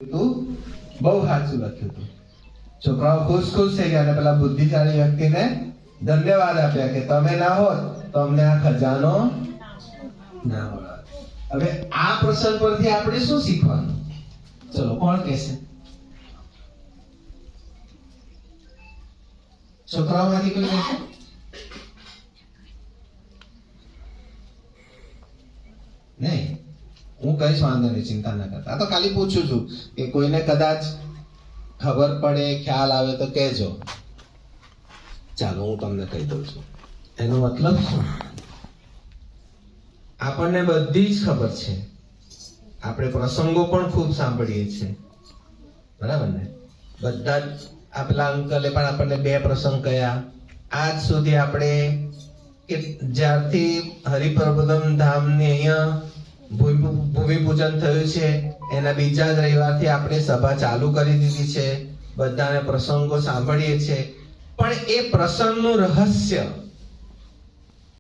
તું બહુ સાચું લખ્યું હતું. છોકરાઓ ખુશ થઈ ગયા અને પેલા બુદ્ધિશાળી વ્યક્તિને ધન્યવાદ આપ્યા કે તમે ના હોત તો અમને આ ખજાનો ના મળત. હવે આ પ્રસંગ પરથી આપણે શું શીખવાનું? ચલો કોણ કહેશે? છોકરાઓમાંથી કોઈ કહેશે? નહીં, હું કઈશ, વાંધો નહીં, ચિંતા ના કરતા. આ તો ખાલી પૂછું છું કે કોઈને કદાચ ખબર પડે, ખ્યાલ આવે તો કહેજો. ચાલો હું તમને કહી દઉં છું. એનો મતલબ શું? આપણને બધી જ ખબર છે, આપણે પ્રસંગો પણ ખૂબ સાંભળીએ છીએ, બરાબર ને? બધા જ આપણા અંકલે પણ આપણને 2 પ્રસંગ કયા આજ સુધી આપણે કે જ્યારથી હરિપ્રબોધન ધામની અહીંયા ભૂમિ પૂજન થયું છે એના બીજા જ રવિવારથી આપણે સભા ચાલુ કરી દીધી છે. બધાને પ્રસંગો સાંભળીએ છીએ, પણ એ પ્રસંગનું રહસ્ય